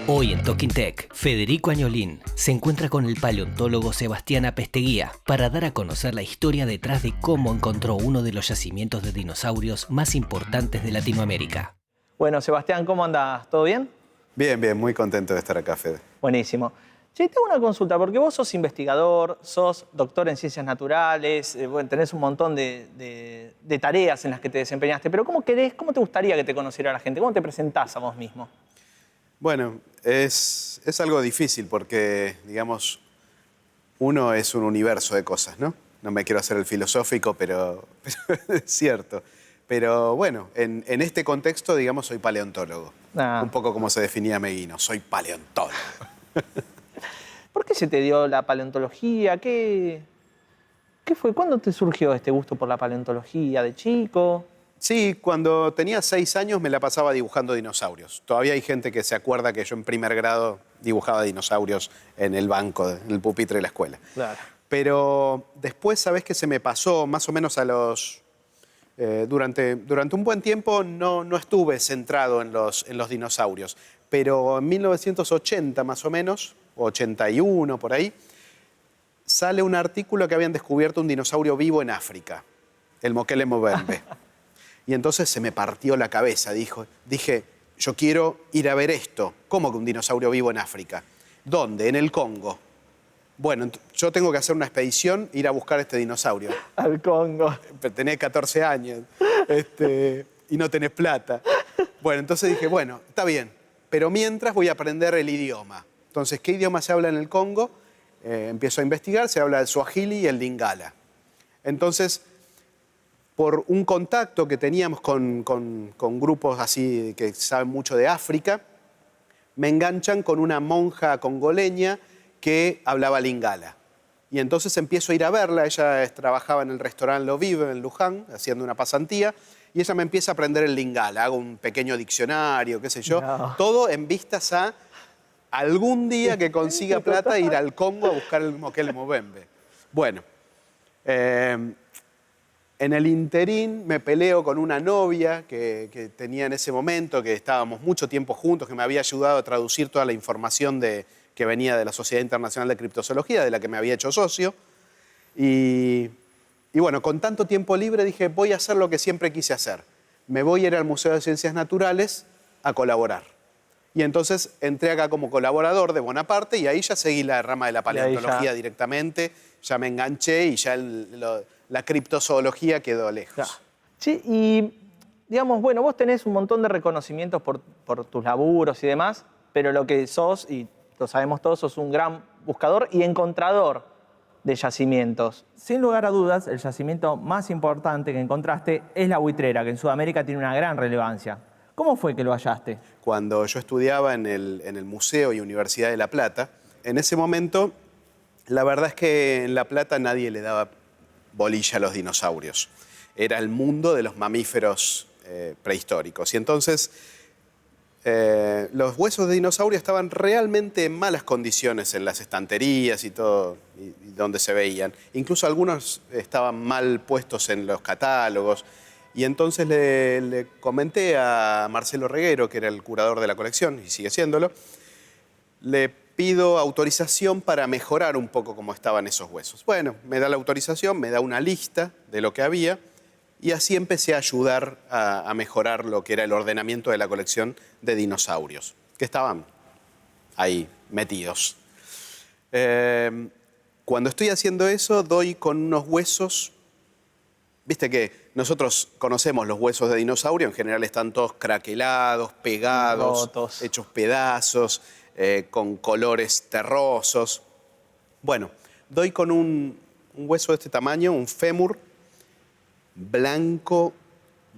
Hoy en Talking Tech, Federico Añolín se encuentra con el paleontólogo Sebastián Apesteguía para dar a conocer la historia detrás de cómo encontró uno de los yacimientos de dinosaurios más importantes de Latinoamérica. Bueno, Sebastián, ¿cómo andás? ¿Todo bien? Bien, bien, muy contento de estar acá, Fede. Buenísimo. Che, tengo una consulta, porque vos sos investigador, sos doctor en ciencias naturales, bueno, tenés un montón de tareas en las que te desempeñaste, pero ¿cómo te gustaría que te conociera la gente? ¿Cómo te presentás a vos mismo? Bueno, es algo difícil porque, digamos, uno es un universo de cosas, ¿no? No me quiero hacer el filosófico, pero es cierto. Pero bueno, en este contexto, digamos, soy paleontólogo. Un poco como se definía Meguino, soy paleontólogo. ¿Por qué se te dio la paleontología? ¿Qué fue? ¿Cuándo te surgió este gusto por la paleontología? ¿De chico? Sí, cuando tenía 6 años me la pasaba dibujando dinosaurios. Todavía hay gente que se acuerda que yo en primer grado dibujaba dinosaurios en el banco, en el pupitre de la escuela. Claro. Pero después, ¿sabés qué se me pasó? Más o menos a los... durante un buen tiempo no estuve centrado en los dinosaurios. Pero en 1980 más o menos, 81 por ahí, sale un artículo que habían descubierto un dinosaurio vivo en África, el Mokele Mbembe. Y entonces se me partió la cabeza. Dije, yo quiero ir a ver esto. ¿Cómo que un dinosaurio vivo en África? ¿Dónde? En el Congo. Bueno, yo tengo que hacer una expedición, ir a buscar este dinosaurio. Al Congo. Tenés 14 años y no tenés plata. Bueno, entonces dije, bueno, está bien, pero mientras voy a aprender el idioma. Entonces, ¿qué idioma se habla en el Congo? Empiezo a investigar, se habla el Swahili y el Lingala. Entonces, por un contacto que teníamos con grupos así que saben mucho de África, me enganchan con una monja congoleña que hablaba lingala. Y entonces empiezo a ir a verla. Ella trabajaba en el restaurante Lo Vive en Luján, haciendo una pasantía, y ella me empieza a aprender el lingala. Hago un pequeño diccionario, qué sé yo, todo en vistas a algún día que consiga plata ir al Congo a buscar el Mokele Mbembe. Bueno, en el interín me peleo con una novia que tenía en ese momento, que estábamos mucho tiempo juntos, que me había ayudado a traducir toda la información que venía de la Sociedad Internacional de Criptozoología, de la que me había hecho socio. Y bueno, con tanto tiempo libre dije, voy a hacer lo que siempre quise hacer. Me voy a ir al Museo de Ciencias Naturales a colaborar. Y entonces entré acá como colaborador de Bonaparte y ahí ya seguí la rama de la paleontología directamente, ya me enganché y ya la criptozoología quedó lejos. Claro. Sí, y digamos, bueno, vos tenés un montón de reconocimientos por tus laburos y demás, pero lo que sos, y lo sabemos todos, sos un gran buscador y encontrador de yacimientos. Sin lugar a dudas, el yacimiento más importante que encontraste es la buitrera, que en Sudamérica tiene una gran relevancia. ¿Cómo fue que lo hallaste? Cuando yo estudiaba en el Museo y Universidad de La Plata, en ese momento, la verdad es que en La Plata nadie le daba bolilla a los dinosaurios. Era el mundo de los mamíferos prehistóricos. Y entonces los huesos de dinosaurio estaban realmente en malas condiciones en las estanterías y todo, y donde se veían. Incluso algunos estaban mal puestos en los catálogos. Y entonces le comenté a Marcelo Reguero, que era el curador de la colección, y sigue siéndolo, le pido autorización para mejorar un poco cómo estaban esos huesos. Bueno, me da la autorización, me da una lista de lo que había, y así empecé a ayudar a mejorar lo que era el ordenamiento de la colección de dinosaurios, que estaban ahí metidos. Cuando estoy haciendo eso, doy con unos huesos. Viste que nosotros conocemos los huesos de dinosaurio, en general están todos craquelados, pegados, rotos, hechos pedazos, con colores terrosos. Bueno, doy con un hueso de este tamaño, un fémur, blanco.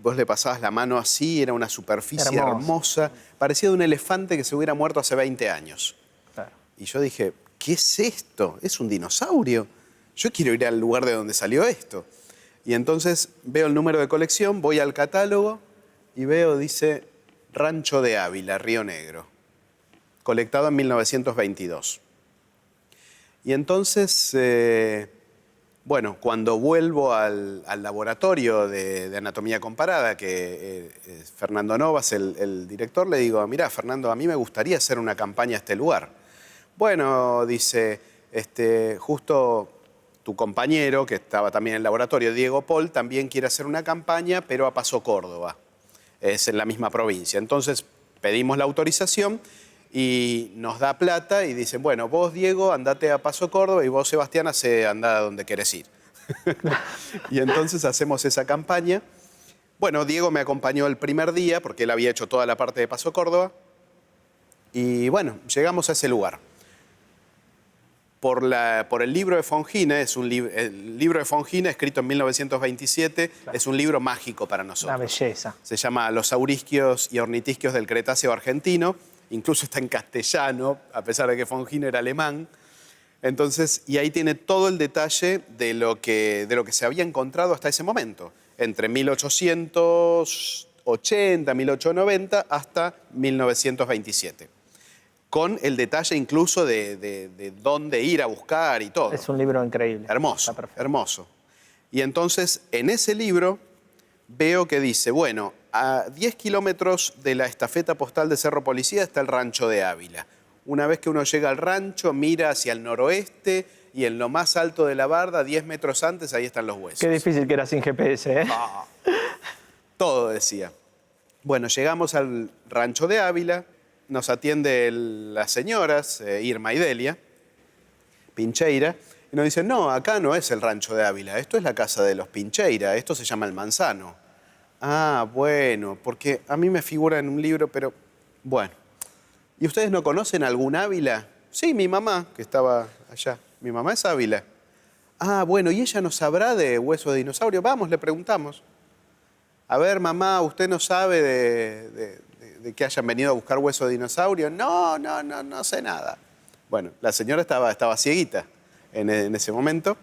Vos le pasabas la mano así, era una superficie hermosa. Parecía de un elefante que se hubiera muerto hace 20 años. Claro. Y yo dije, ¿qué es esto? ¿Es un dinosaurio? Yo quiero ir al lugar de donde salió esto. Y entonces veo el número de colección, voy al catálogo y veo, dice, Rancho de Ávila, Río Negro, colectado en 1922. Y entonces Bueno, cuando vuelvo al laboratorio de anatomía comparada, que es Fernando Novas, el director, le digo, mirá, Fernando, a mí me gustaría hacer una campaña a este lugar. Bueno, dice, justo tu compañero, que estaba también en el laboratorio, Diego Paul, también quiere hacer una campaña, pero a Paso Córdoba. Es en la misma provincia. Entonces pedimos la autorización y nos da plata y dicen, bueno, vos, Diego, andate a Paso Córdoba y vos, Sebastián, andá a donde querés ir. Y entonces hacemos esa campaña. Bueno, Diego me acompañó el primer día porque él había hecho toda la parte de Paso Córdoba. Y bueno, llegamos a ese lugar. Por el libro de Fongina, el libro de Fongina, escrito en 1927, claro, es un libro mágico para nosotros. Una belleza. Se llama Los saurisquios y ornitisquios del Cretáceo argentino. Incluso está en castellano, a pesar de que Fongina era alemán. Entonces, y ahí tiene todo el detalle de lo que se había encontrado hasta ese momento, entre 1880, 1890 hasta 1927. Con el detalle incluso de dónde ir a buscar y todo. Es un libro increíble. Hermoso, hermoso. Y entonces, en ese libro veo que dice, bueno, a 10 kilómetros de la estafeta postal de Cerro Policía está el rancho de Ávila. Una vez que uno llega al rancho, mira hacia el noroeste y en lo más alto de la barda, 10 metros antes, ahí están los huesos. Qué difícil que era sin GPS, ¿eh? Todo decía. Bueno, llegamos al rancho de Ávila, nos atiende las señoras, Irma y Delia, Pincheira, y nos dicen, no, acá no es el rancho de Ávila, esto es la casa de los Pincheira, esto se llama El Manzano. Ah, bueno, porque a mí me figura en un libro, pero bueno. ¿Y ustedes no conocen algún Ávila? Sí, mi mamá, que estaba allá. Mi mamá es Ávila. Ah, bueno, ¿y ella no sabrá de hueso de dinosaurio? Vamos, le preguntamos. A ver, mamá, ¿usted no sabe de que hayan venido a buscar hueso de dinosaurio? No sé nada. Bueno, la señora estaba cieguita en ese momento.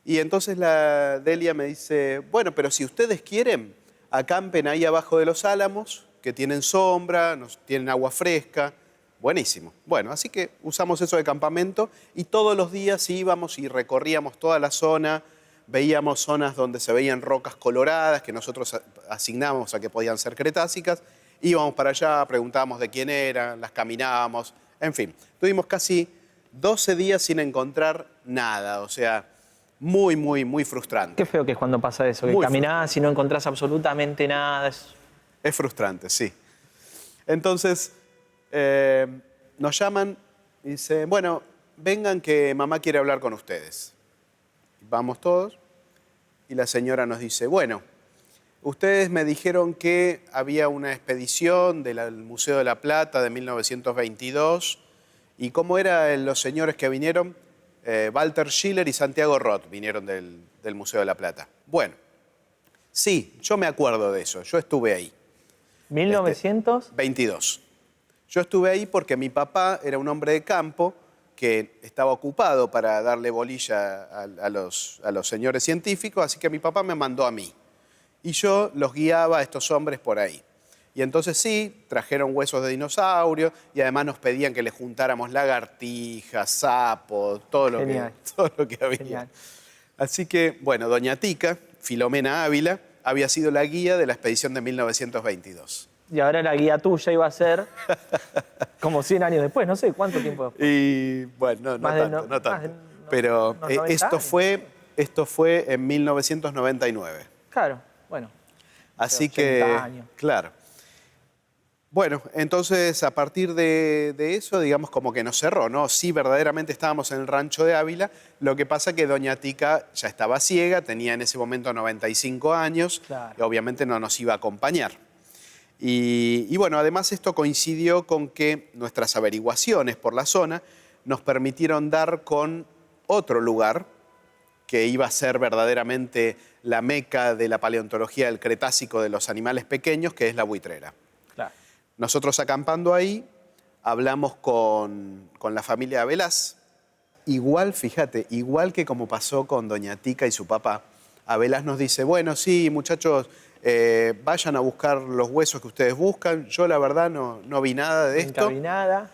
Y entonces la Delia me dice, bueno, pero si ustedes quieren, acampen ahí abajo de los álamos, que tienen sombra, tienen agua fresca. Buenísimo. Bueno, así que usamos eso de campamento y todos los días íbamos y recorríamos toda la zona, veíamos zonas donde se veían rocas coloradas que nosotros asignábamos a que podían ser cretácicas. Íbamos para allá, preguntábamos de quién eran, las caminábamos, en fin. Tuvimos casi 12 días sin encontrar nada, o sea, muy, muy, muy frustrante. Qué feo que es cuando pasa eso, que Muy caminás y no encontrás absolutamente nada. Es frustrante, sí. Entonces, nos llaman y dicen, bueno, vengan que mamá quiere hablar con ustedes. Vamos todos y la señora nos dice, bueno, ustedes me dijeron que había una expedición del Museo de la Plata de 1922 y ¿cómo eran los señores que vinieron? Walter Schiller y Santiago Roth vinieron del Museo de la Plata. Bueno, sí, yo me acuerdo de eso, yo estuve ahí. 1922. Yo estuve ahí porque mi papá era un hombre de campo que estaba ocupado para darle bolilla a los señores científicos, así que mi papá me mandó a mí. Y yo los guiaba a estos hombres por ahí. Y entonces sí, trajeron huesos de dinosaurio y además nos pedían que les juntáramos lagartijas, sapos, todo lo que había. Genial. Así que, bueno, doña Tica, Filomena Ávila, había sido la guía de la expedición de 1922. Y ahora la guía tuya iba a ser como 100 años después, no sé cuánto tiempo después. Y bueno, no tanto. Pero esto fue en 1999. Claro, bueno. Así 80 que, años. claro. Bueno, entonces a partir de eso, digamos, como que nos cerró, ¿no? Sí, verdaderamente estábamos en el rancho de Ávila, lo que pasa que doña Tica ya estaba ciega, tenía en ese momento 95 años, Claro. y obviamente no nos iba a acompañar. Y bueno, además esto coincidió con que nuestras averiguaciones por la zona nos permitieron dar con otro lugar que iba a ser verdaderamente la meca de la paleontología del Cretácico de los animales pequeños, que es la Buitrera. Claro. Nosotros acampando ahí, hablamos con la familia Abelás. Igual, fíjate, igual que como pasó con doña Tica y su papá, Abelás nos dice, bueno, sí, muchachos, vayan a buscar los huesos que ustedes buscan. Yo la verdad no vi nada de esto. No vi nada.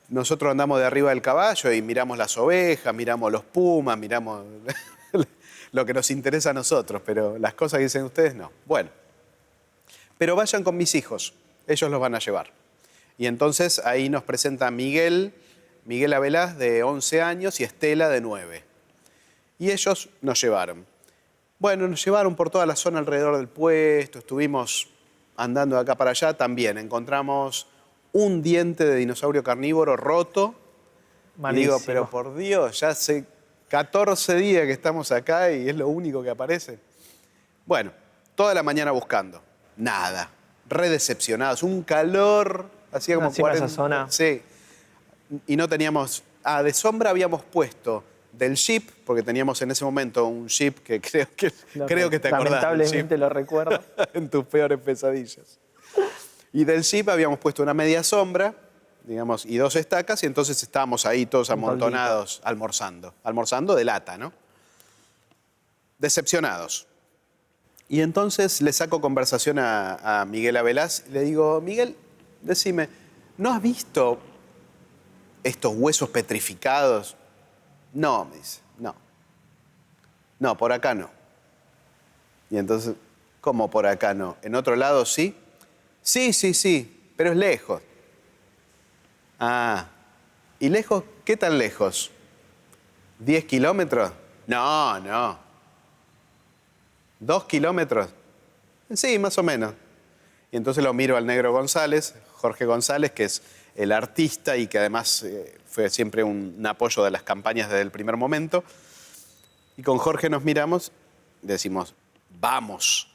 Nosotros andamos de arriba del caballo y miramos las ovejas, miramos los pumas, miramos lo que nos interesa a nosotros, pero las cosas que dicen ustedes no. Bueno, pero vayan con mis hijos, ellos los van a llevar. Y entonces ahí nos presenta Miguel Abelás, de 11 años, y Estela, de 9. Y ellos nos llevaron. Bueno, nos llevaron por toda la zona alrededor del puesto, estuvimos andando de acá para allá, también encontramos un diente de dinosaurio carnívoro roto. Y digo, pero por Dios, ya hace 14 días que estamos acá y es lo único que aparece. Bueno, toda la mañana buscando, nada, re decepcionados, un calor, hacía como 40... esa zona. Sí, y no teníamos... de sombra habíamos puesto del Jeep, porque teníamos en ese momento un Jeep que creo que te acordás. Lamentablemente lo recuerdo. En tus peores pesadillas. Y del Jeep habíamos puesto una media sombra, digamos, y 2 estacas, y entonces estábamos ahí todos amontonados almorzando de lata, ¿no? Decepcionados. Y entonces le saco conversación a Miguel Abelás y le digo, Miguel, decime, ¿no has visto estos huesos petrificados? No, me dice, no. No, por acá no. Y entonces, ¿cómo por acá no? ¿En otro lado sí? Sí, pero es lejos. Ah, ¿y lejos? ¿Qué tan lejos? ¿10 kilómetros? No. ¿2 kilómetros? Sí, más o menos. Y entonces lo miro al negro González, Jorge González, que es el artista y que además fue siempre un apoyo de las campañas desde el primer momento. Y con Jorge nos miramos y decimos, vamos.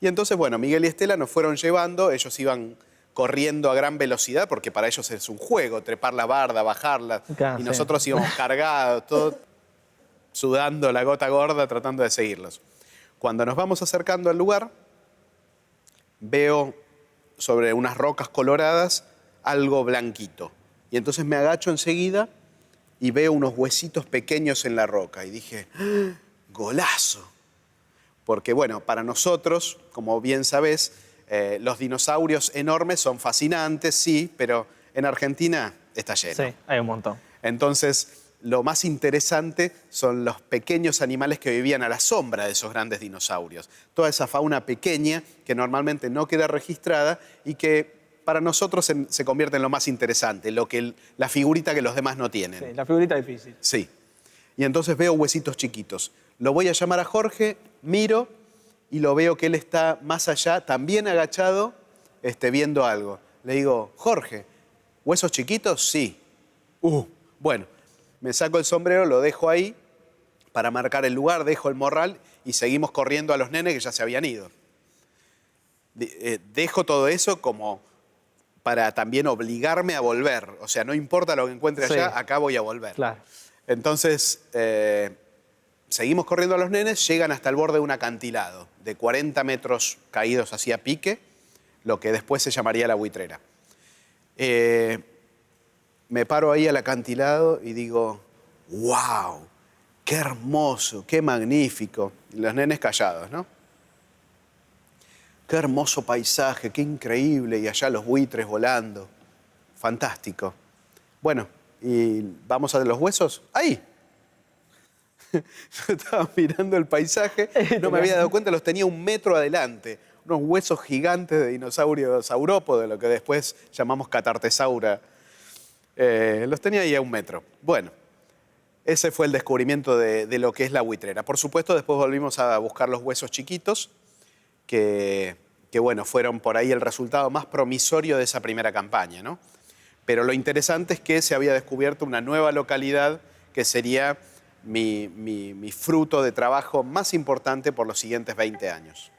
Y entonces, bueno, Miguel y Estela nos fueron llevando, ellos iban corriendo a gran velocidad, porque para ellos es un juego, trepar la barda, bajarla, y nosotros íbamos cargados, todos sudando la gota gorda, tratando de seguirlos. Cuando nos vamos acercando al lugar, veo sobre unas rocas coloradas algo blanquito. Y entonces me agacho enseguida y veo unos huesitos pequeños en la roca. Y dije, ¡ah! ¡Golazo! Porque, bueno, para nosotros, como bien sabés, los dinosaurios enormes son fascinantes, sí, pero en Argentina está lleno. Sí, hay un montón. Entonces, lo más interesante son los pequeños animales que vivían a la sombra de esos grandes dinosaurios. Toda esa fauna pequeña que normalmente no queda registrada y que para nosotros se convierte en lo más interesante, la figurita que los demás no tienen. Sí, la figurita difícil. Sí. Y entonces veo huesitos chiquitos. Lo voy a llamar a Jorge, miro y lo veo que él está más allá, también agachado, viendo algo. Le digo, Jorge, ¿huesos chiquitos? Sí. Bueno, me saco el sombrero, lo dejo ahí para marcar el lugar, dejo el morral y seguimos corriendo a los nenes que ya se habían ido. Dejo todo eso como para también obligarme a volver. O sea, no importa lo que encuentre allá, acá voy a volver. Claro. Entonces, seguimos corriendo a los nenes, llegan hasta el borde de un acantilado de 40 metros caídos hacia pique, lo que después se llamaría la buitrera. Me paro ahí al acantilado y digo, ¡wow! ¡Qué hermoso! ¡Qué magnífico! Y los nenes callados, ¿no? ¡Qué hermoso paisaje! ¡Qué increíble! Y allá los buitres volando. Fantástico. Bueno, ¿y vamos a los huesos? ¡Ahí! Yo estaba mirando el paisaje, no me había dado cuenta, los tenía 1 metro adelante. Unos huesos gigantes de dinosaurio saurópodo, lo que después llamamos catartesaura. Los tenía ahí a 1 metro. Bueno, ese fue el descubrimiento de lo que es la buitrera. Por supuesto, después volvimos a buscar los huesos chiquitos, que bueno, fueron por ahí el resultado más promisorio de esa primera campaña, ¿no? Pero lo interesante es que se había descubierto una nueva localidad que sería mi fruto de trabajo más importante por los siguientes 20 años.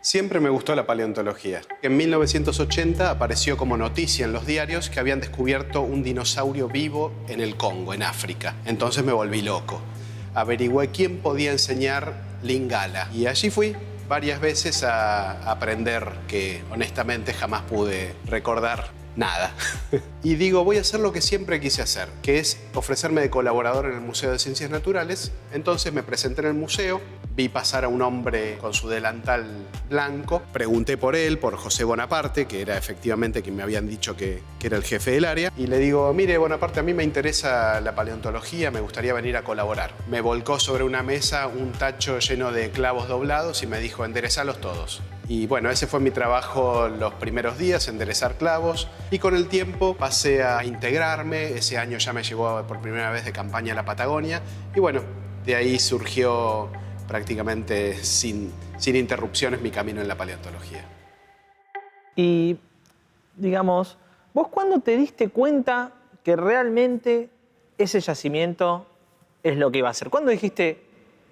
Siempre me gustó la paleontología. En 1980 apareció como noticia en los diarios que habían descubierto un dinosaurio vivo en el Congo, en África. Entonces me volví loco. Averigüé quién podía enseñar Lingala. Y allí fui varias veces a aprender que honestamente jamás pude recordar nada. Y digo, voy a hacer lo que siempre quise hacer, que es ofrecerme de colaborador en el Museo de Ciencias Naturales. Entonces me presenté en el museo, vi pasar a un hombre con su delantal blanco, pregunté por él, por José Bonaparte, que era efectivamente quien me habían dicho que era el jefe del área, y le digo, mire Bonaparte, a mí me interesa la paleontología, me gustaría venir a colaborar. Me volcó sobre una mesa un tacho lleno de clavos doblados y me dijo, enderezalos todos. Y bueno, ese fue mi trabajo los primeros días, enderezar clavos, y con el tiempo pasé a integrarme. Ese año ya me llevó por primera vez de campaña a la Patagonia, y bueno, de ahí surgió prácticamente sin interrupciones mi camino en la paleontología. Y, digamos, ¿vos cuándo te diste cuenta que realmente ese yacimiento es lo que iba a ser? ¿Cuándo dijiste,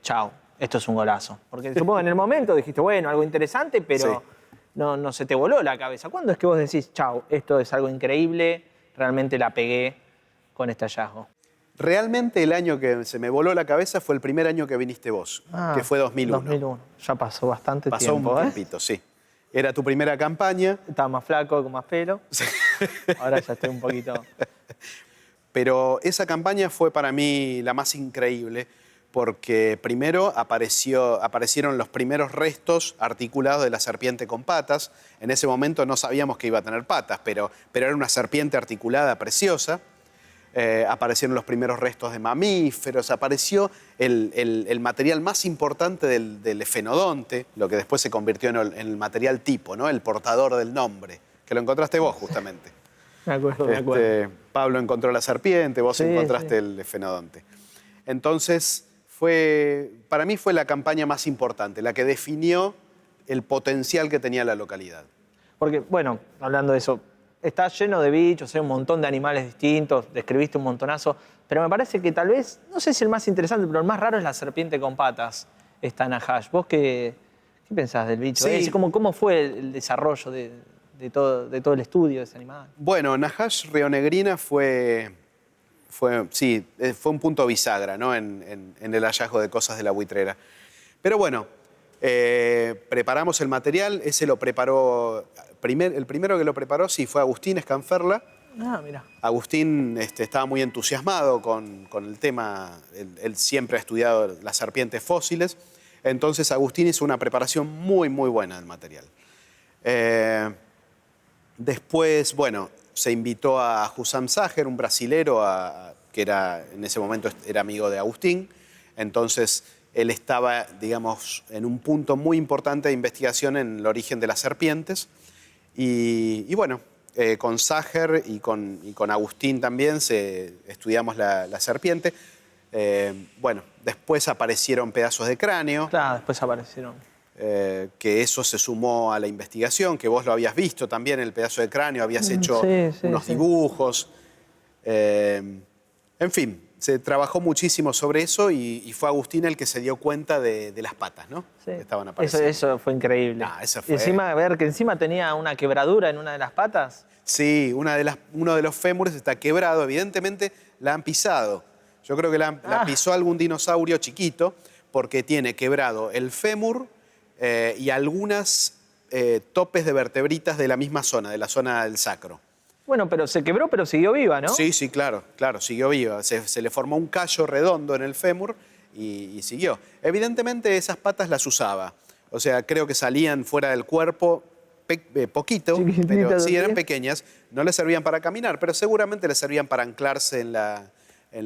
chao, esto es un golazo? Porque supongo en el momento dijiste, bueno, algo interesante, pero Sí. no se te voló la cabeza. ¿Cuándo es que vos decís, chao, esto es algo increíble, realmente la pegué con este hallazgo? Realmente el año que se me voló la cabeza fue el primer año que viniste vos, que fue 2001. 2001. Ya pasó bastante Pasó tiempo, un tiempito, sí. Era tu primera campaña. Estaba más flaco, con más pelo. Ahora ya estoy un poquito... Pero esa campaña fue para mí la más increíble porque primero aparecieron los primeros restos articulados de la serpiente con patas. En ese momento no sabíamos que iba a tener patas, pero era una serpiente articulada preciosa. Aparecieron los primeros restos de mamíferos, apareció el material más importante del efenodonte, lo que después se convirtió en el material tipo, ¿no? El portador del nombre, que lo encontraste vos justamente. Me acuerdo. Pablo encontró la serpiente, vos Sí, encontraste sí. el efenodonte. Entonces, para mí fue la campaña más importante, la que definió el potencial que tenía la localidad. Porque, bueno, hablando de eso, está lleno de bichos, hay un montón de animales distintos, describiste un montonazo, pero me parece que tal vez, no sé si el más interesante, pero el más raro es la serpiente con patas, esta Nahash. ¿Vos qué pensás del bicho? Sí. ¿Cómo fue el desarrollo de todo el estudio de ese animal? Bueno, Nahash rionegrina fue un punto bisagra, ¿no? en el hallazgo de cosas de la buitrera. Pero bueno, preparamos el material, ese lo preparó, el primero que lo preparó sí fue Agustín Escanferla. Ah, mira. Agustín estaba muy entusiasmado con el tema, él siempre ha estudiado las serpientes fósiles, entonces Agustín hizo una preparación muy, muy buena del material. Después, bueno, se invitó a Hussam Saher, un brasilero que en ese momento era amigo de Agustín. Entonces, él estaba, digamos, en un punto muy importante de investigación en el origen de las serpientes. Y bueno, con Saher y con Agustín también estudiamos la serpiente. Bueno, después aparecieron pedazos de cráneo. Claro, después aparecieron. Que eso se sumó a la investigación, que vos lo habías visto también, el pedazo de cráneo, habías hecho unos dibujos. En fin, se trabajó muchísimo sobre eso y fue Agustín el que se dio cuenta de las patas, ¿no? Sí. Que estaban apareciendo. Eso fue increíble. Eso fue... Y encima, ver que encima tenía una quebradura en una de las patas. Sí, uno de los fémures está quebrado, evidentemente la han pisado. Yo creo que la pisó algún dinosaurio chiquito porque tiene quebrado el fémur, y algunas topes de vertebritas de la misma zona, de la zona del sacro. Bueno, pero se quebró, pero siguió viva, ¿no? Sí, claro, siguió viva. Se le formó un callo redondo en el fémur y siguió. Evidentemente esas patas las usaba. O sea, creo que salían fuera del cuerpo poquito, pero sí eran pequeñas. No le servían para caminar, pero seguramente le servían para anclarse en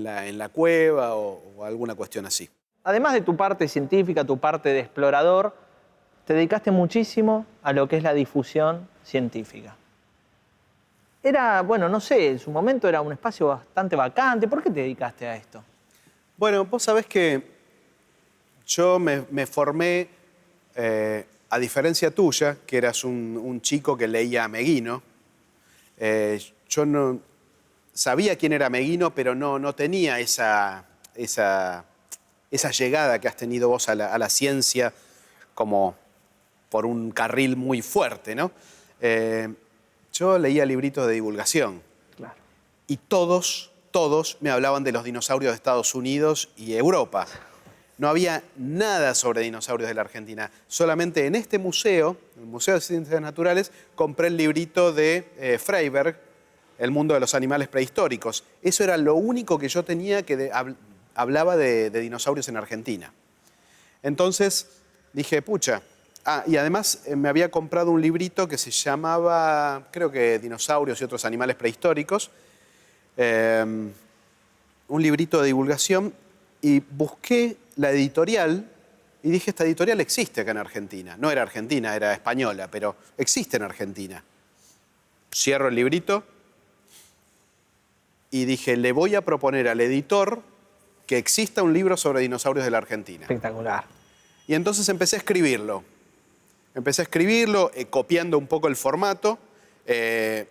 la cueva o alguna cuestión así. Además de tu parte científica, tu parte de explorador, te dedicaste muchísimo a lo que es la difusión científica. Era, bueno, no sé, en su momento era un espacio bastante vacante. ¿Por qué te dedicaste a esto? Bueno, vos sabés que yo me formé, a diferencia tuya, que eras un chico que leía a Meguino. Yo no sabía quién era Meguino, pero no tenía esa llegada que has tenido vos a la ciencia como por un carril muy fuerte, ¿no? Yo leía libritos de divulgación. Claro. Y todos me hablaban de los dinosaurios de Estados Unidos y Europa. No había nada sobre dinosaurios de la Argentina. Solamente en este museo, el Museo de Ciencias Naturales, compré el librito de Freiberg, el mundo de los animales prehistóricos. Eso era lo único que yo tenía que hablaba de dinosaurios en Argentina. Entonces dije, pucha. Y además me había comprado un librito que se llamaba, creo que Dinosaurios y otros animales prehistóricos. Un librito de divulgación, y busqué la editorial y dije, esta editorial existe acá en Argentina. No era argentina, era española, pero existe en Argentina. Cierro el librito y dije, le voy a proponer al editor que exista un libro sobre dinosaurios de la Argentina. Espectacular. Y entonces empecé a escribirlo. Copiando un poco el formato.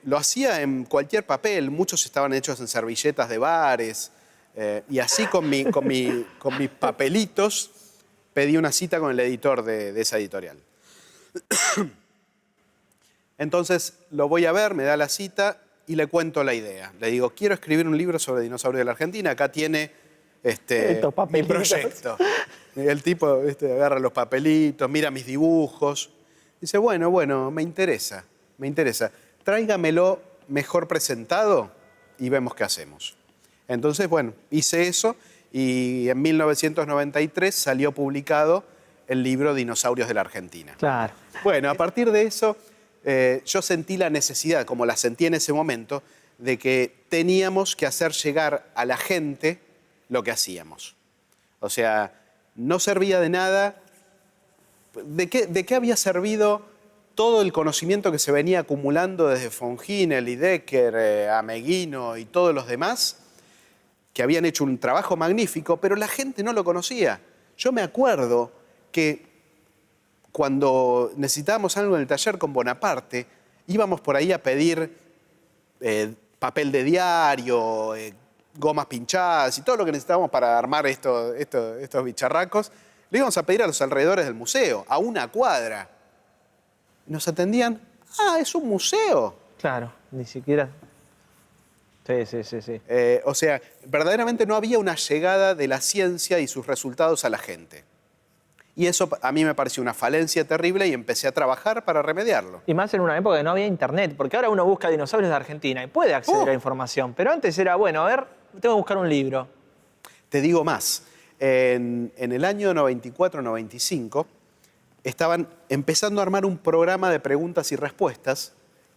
Lo hacía en cualquier papel, muchos estaban hechos en servilletas de bares. Y así con mis papelitos pedí una cita con el editor de esa editorial. Entonces lo voy a ver, me da la cita y le cuento la idea. Le digo, quiero escribir un libro sobre dinosaurios de la Argentina, acá tiene mi proyecto. El tipo agarra los papelitos, mira mis dibujos. Dice, bueno, me interesa. Tráigamelo mejor presentado y vemos qué hacemos. Entonces, bueno, hice eso y en 1993 salió publicado el libro Dinosaurios de la Argentina. Claro. Bueno, a partir de eso yo sentí la necesidad, como la sentí en ese momento, de que teníamos que hacer llegar a la gente lo que hacíamos. O sea, no servía de nada. ¿De qué había servido todo el conocimiento que se venía acumulando desde von Hinel, Lydekker, Ameghino y todos los demás, que habían hecho un trabajo magnífico, pero la gente no lo conocía? Yo me acuerdo que cuando necesitábamos algo en el taller con Bonaparte, íbamos por ahí a pedir papel de diario, gomas pinchadas y todo lo que necesitábamos para armar estos bicharracos. Le íbamos a pedir a los alrededores del museo, a una cuadra. Nos atendían, es un museo. Claro, ni siquiera... Sí. O sea, verdaderamente no había una llegada de la ciencia y sus resultados a la gente. Y eso a mí me pareció una falencia terrible y empecé a trabajar para remediarlo. Y más en una época que no había internet, porque ahora uno busca dinosaurios de Argentina y puede acceder a información, pero antes era, bueno, a ver, tengo que buscar un libro. Te digo más, en el año 94-95 estaban empezando a armar un programa de preguntas y respuestas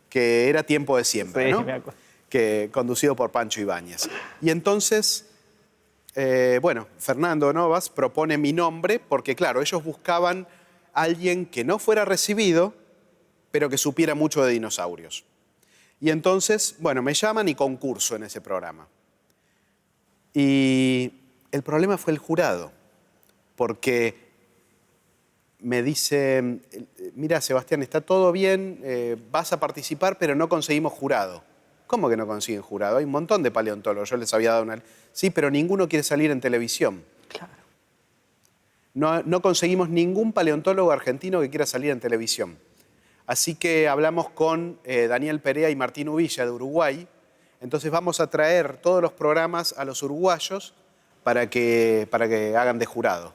que era Tiempo de Siempre, Sí, ¿no? me acuerdo. Conducido por Pancho Ibáñez. Y entonces, Fernando Novas propone mi nombre porque, claro, ellos buscaban a alguien que no fuera recibido, pero que supiera mucho de dinosaurios. Y entonces, me llaman y concurso en ese programa. Y el problema fue el jurado, porque me dice, mira, Sebastián, está todo bien, vas a participar, pero no conseguimos jurado. ¿Cómo que no consiguen jurado? Hay un montón de paleontólogos. Yo les había dado una... Sí, pero ninguno quiere salir en televisión. Claro. No conseguimos ningún paleontólogo argentino que quiera salir en televisión. Así que hablamos con Daniel Perea y Martín Uvilla de Uruguay. Entonces vamos a traer todos los programas a los uruguayos para que hagan de jurado.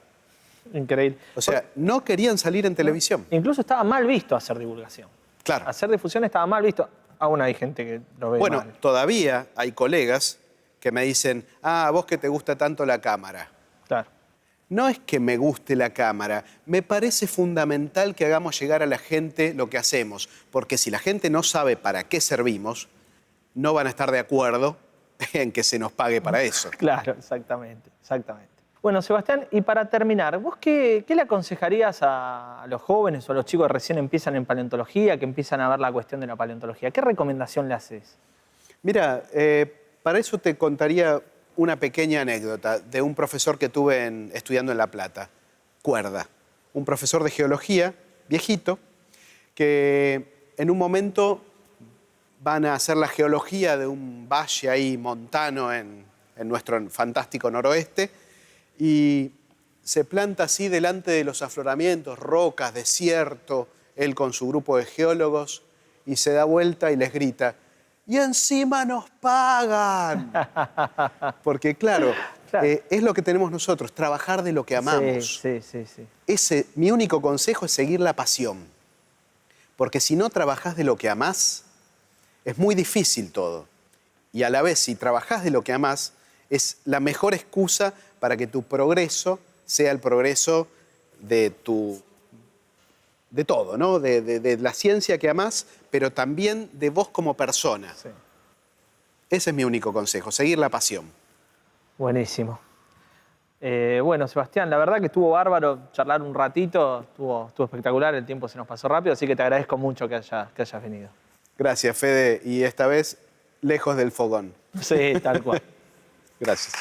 Increíble. O sea, no querían salir en televisión. Incluso estaba mal visto hacer divulgación. Claro. Hacer difusión estaba mal visto. Aún hay gente que lo ve Bueno, mal. todavía hay colegas que me dicen, a vos que te gusta tanto la cámara. Claro. No es que me guste la cámara, me parece fundamental que hagamos llegar a la gente lo que hacemos, porque si la gente no sabe para qué servimos, no van a estar de acuerdo en que se nos pague para eso. Claro, exactamente. Bueno, Sebastián, y para terminar, ¿vos qué le aconsejarías a los jóvenes o a los chicos que recién empiezan en paleontología, que empiezan a ver la cuestión de la paleontología? ¿Qué recomendación le haces? Mira, para eso te contaría una pequeña anécdota de un profesor que tuve estudiando en La Plata, Cuerda, un profesor de geología, viejito, que en un momento van a hacer la geología de un valle ahí montano en nuestro fantástico noroeste, y se planta así delante de los afloramientos, rocas, desierto, él con su grupo de geólogos, y se da vuelta y les grita, ¡y encima nos pagan! Porque claro, es lo que tenemos nosotros, trabajar de lo que amamos. Sí. Mi único consejo es seguir la pasión. Porque si no trabajás de lo que amás, es muy difícil todo. Y a la vez, si trabajás de lo que amás, es la mejor excusa para que tu progreso sea el progreso de todo, ¿no? De la ciencia que amás, pero también de vos como persona. Sí. Ese es mi único consejo, seguir la pasión. Buenísimo. Bueno, Sebastián, la verdad que estuvo bárbaro charlar un ratito, estuvo espectacular, el tiempo se nos pasó rápido, así que te agradezco mucho que hayas venido. Gracias, Fede, y esta vez lejos del fogón. Sí, tal cual. Gracias.